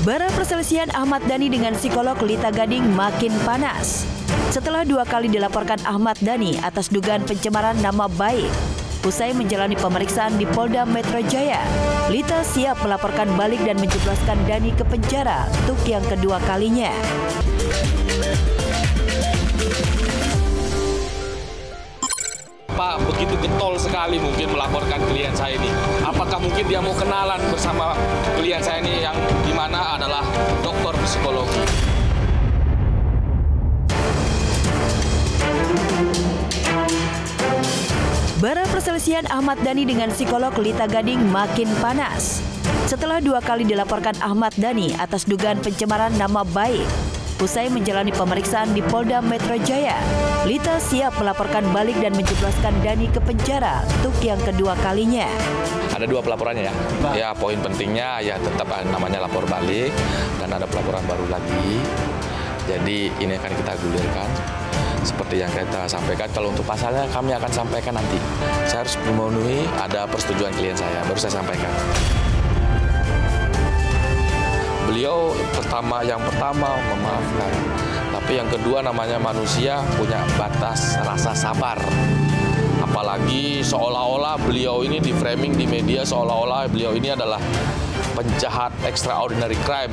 Bara perselisihan Ahmad Dhani dengan psikolog Lita Gading makin panas. Setelah 2 kali dilaporkan Ahmad Dhani atas dugaan pencemaran nama baik, usai menjalani pemeriksaan di Polda Metro Jaya, Lita siap melaporkan balik dan menjebloskan Dhani ke penjara untuk yang kedua kalinya. Pak begitu getol sekali mungkin melaporkan klien saya ini. Apakah mungkin dia mau kenalan bersama klien saya ini yang dimana adalah dokter psikologi? Bara perselisihan Ahmad Dhani dengan psikolog Lita Gading makin panas. Setelah 2 kali dilaporkan Ahmad Dhani atas dugaan pencemaran nama baik, usai menjalani pemeriksaan di Polda Metro Jaya, Lita siap melaporkan balik dan menjebloskan Dhani ke penjara untuk yang kedua kalinya. Ada 2 pelaporannya ya. Ya, poin pentingnya ya tetap namanya lapor balik dan ada pelaporan baru lagi. Jadi ini akan kita gulirkan. Seperti yang kita sampaikan, kalau untuk pasalnya kami akan sampaikan nanti. Saya harus memenuhi ada persetujuan klien saya, baru saya sampaikan. Beliau yang pertama memaafkan, tapi yang kedua namanya manusia punya batas rasa sabar. Apalagi seolah-olah beliau ini di framing di media seolah-olah beliau ini adalah penjahat extraordinary crime.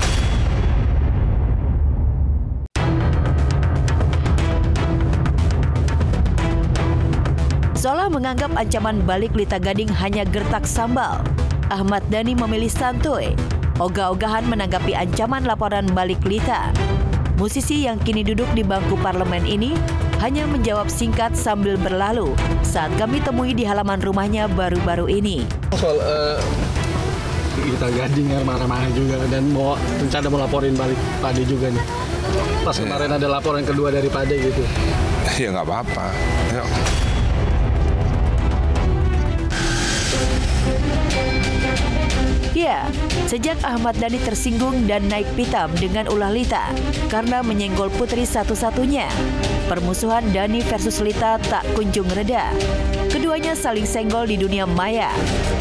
Seolah menganggap ancaman balik Lita Gading hanya gertak sambal, Ahmad Dhani memilih santuy, ogah-ogahan menanggapi ancaman laporan balik Lita. Musisi yang kini duduk di bangku parlemen ini hanya menjawab singkat sambil berlalu saat kami temui di halaman rumahnya baru-baru ini. Soal Lita Gading yang marah-marah juga dan mau rencana melaporin balik Pade juga nih. Pas kemarin ada laporan kedua dari Pade gitu. Ya nggak apa-apa. Yuk. Ya, sejak Ahmad Dhani tersinggung dan naik pitam dengan ulah Lita karena menyenggol putri satu-satunya, permusuhan Dhani versus Lita tak kunjung reda. Keduanya saling senggol di dunia maya.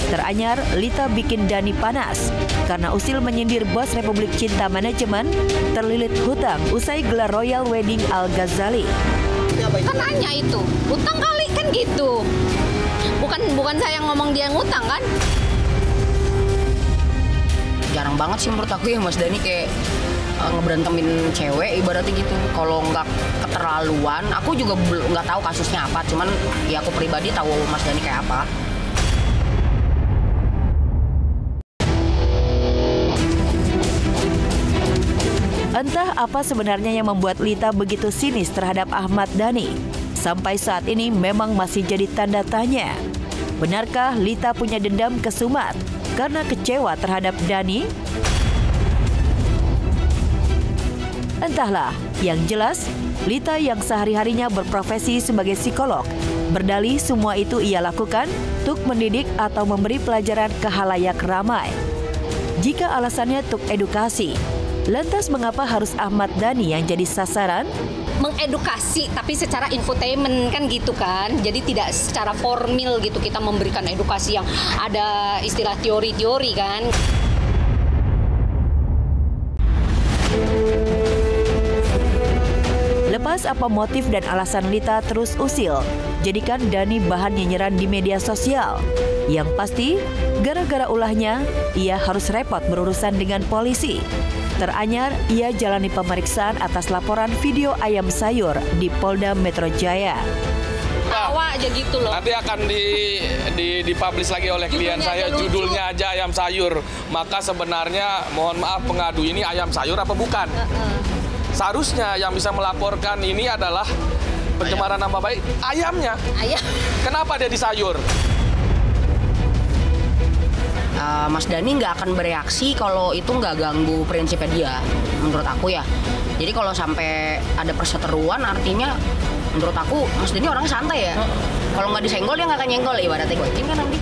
Teranyar, Lita bikin Dhani panas karena usil menyindir bos Republik Cinta Manajemen terlilit hutang usai gelar Royal Wedding Al-Ghazali. Kan nanya itu, hutang kali kan gitu. Bukan saya yang ngomong dia yang ngutang kan? Jarang banget sih menurut aku ya Mas Dhani kayak ngeberantemin cewek ibaratnya gitu. Kalau nggak keterlaluan, aku juga nggak tahu kasusnya apa. Cuman ya aku pribadi tahu Mas Dhani kayak apa. Entah apa sebenarnya yang membuat Lita begitu sinis terhadap Ahmad Dhani. Sampai saat ini memang masih jadi tanda tanya. Benarkah Lita punya dendam ke Sumat karena kecewa terhadap Dhani? Entahlah, yang jelas Lita yang sehari-harinya berprofesi sebagai psikolog berdalih semua itu ia lakukan untuk mendidik atau memberi pelajaran ke khalayak ramai. Jika alasannya untuk edukasi, lantas mengapa harus Ahmad Dhani yang jadi sasaran? Mengedukasi tapi secara infotainment kan gitu kan, jadi tidak secara formil gitu kita memberikan edukasi yang ada istilah teori-teori kan. Lepas apa motif dan alasan Lita terus usil jadikan Dhani bahan nyinyiran di media sosial. Yang pasti gara-gara ulahnya ia harus repot berurusan dengan polisi. Teranyar, ia jalani pemeriksaan atas laporan video ayam sayur di Polda Metro Jaya. Tawa aja gitu loh. Nanti akan dipublish lagi oleh klien saya, judulnya aja ayam sayur. Maka sebenarnya mohon maaf pengadu ini ayam sayur apa bukan? Seharusnya yang bisa melaporkan ini adalah pencemaran nama baik ayamnya. Ayam. Kenapa dia di sayur? Mas Dhani nggak akan bereaksi kalau itu nggak ganggu prinsipnya dia, menurut aku ya. Jadi kalau sampai ada perseteruan artinya menurut aku Mas Dhani orangnya santai ya. Kalau nggak disenggol dia nggak akan nyenggol ibaratnya. Ini kan nanti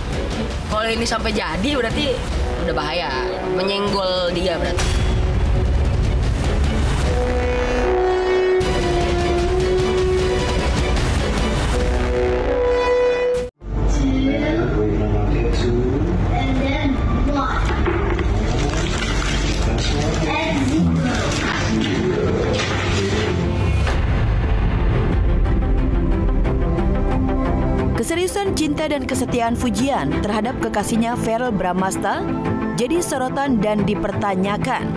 kalau ini sampai jadi berarti udah bahaya, menyenggol dia berarti. Cinta dan kesetiaan Fujian terhadap kekasihnya Verrell Bramasta jadi sorotan dan dipertanyakan.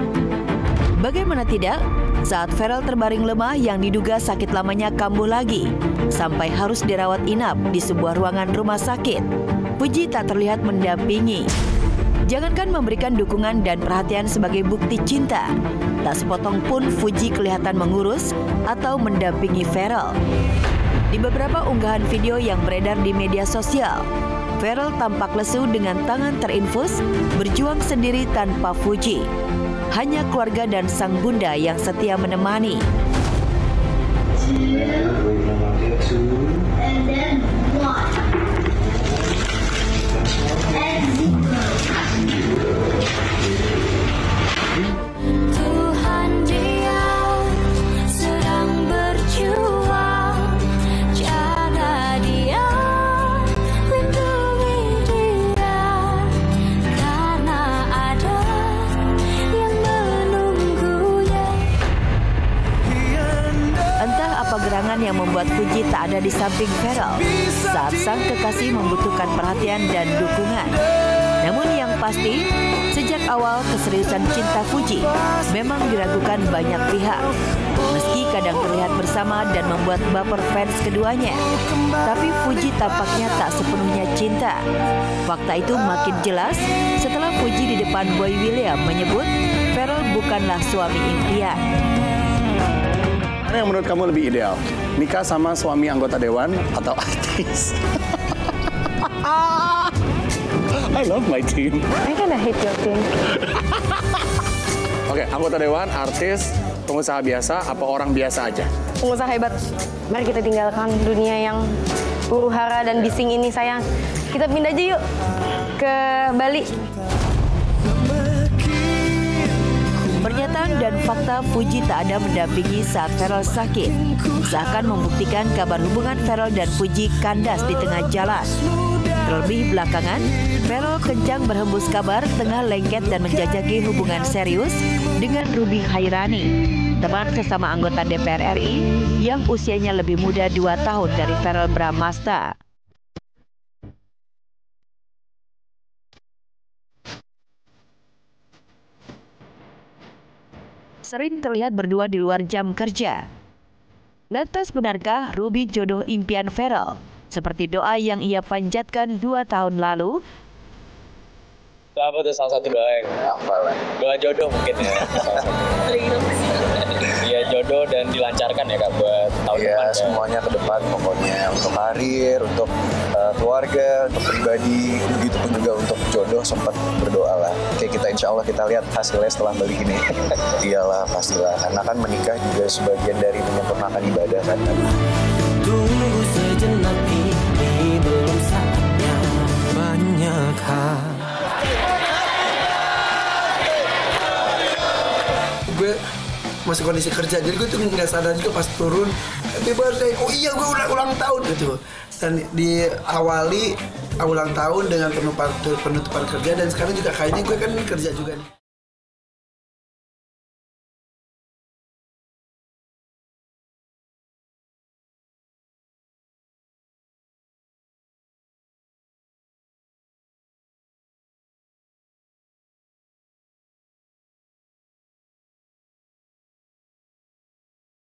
Bagaimana tidak, saat Verrell terbaring lemah yang diduga sakit lamanya kambuh lagi, sampai harus dirawat inap di sebuah ruangan rumah sakit, Fuji tak terlihat mendampingi. Jangankan memberikan dukungan dan perhatian sebagai bukti cinta, tak sepotong pun Fuji kelihatan mengurus atau mendampingi Verrell. Di beberapa unggahan video yang beredar di media sosial, Verrell tampak lesu dengan tangan terinfus, berjuang sendiri tanpa Fuji. Hanya keluarga dan sang bunda yang setia menemani. Tuhan Dia sedang berjuang, jaga Dia, lindungi Dia, karena ada yang menunggunya. Entah apa gerangan yang membuat Fuji tak ada di samping Verrell saat sang kekasih membutuhkan perhatian dan dukungan. Namun yang pasti, sejak awal keseriusan cinta Fuji memang diragukan banyak pihak. Meski kadang terlihat bersama dan membuat baper fans keduanya, tapi Fuji tampaknya tak sepenuhnya cinta. Fakta itu makin jelas setelah Fuji di depan Boy William menyebut Verrell bukanlah suami impian. Mana yang menurut kamu lebih ideal? Nikah sama suami anggota dewan atau artis? I love my team. I kinda hate your team. Oke, anggota dewan, artis, pengusaha biasa, apa orang biasa aja? Pengusaha hebat. Mari kita tinggalkan dunia yang huru-hara dan bising ini, sayang. Kita pindah aja yuk ke Bali. Pernyataan dan fakta Fuji tak ada mendampingi saat Verrell sakit, seakan membuktikan kabar hubungan Verrell dan Fuji kandas di tengah jalan. Terlebih belakangan, Verrell kencang berhembus kabar tengah lengket dan menjajaki hubungan serius dengan Ruby Hairani, teman sesama anggota DPR RI yang usianya lebih muda 2 tahun dari Verrell Bramasta. Sering terlihat berdua di luar jam kerja. Lantas benarkah Ruby jodoh impian Verrell? Seperti doa yang ia panjatkan 2 tahun lalu. Apa tuh salah satu doa yang doa jodoh mungkin ya? Iya, jodoh dan dilancarkan ya Kak buat tahun depan. Ya, semuanya ke depan pokoknya, untuk karir, untuk keluarga, untuk pribadi, begitupun juga untuk jodoh. Sempat berdoa lah. Kayak kita insya Allah kita lihat hasilnya setelah balik ini. Iyalah pastilah, karena kan menikah juga sebagian dari menyempurnakan ibadah kan. Tunggu sejenak, ini belum saatnya banyak hal. Gue masih kondisi kerja, jadi gue tuh nggak sadar juga pas turun happy birthday, oh iya gue ulang tahun gitu. Dan diawali ulang tahun dengan penutupan kerja, dan sekarang juga kayaknya gue kan kerja juga nih.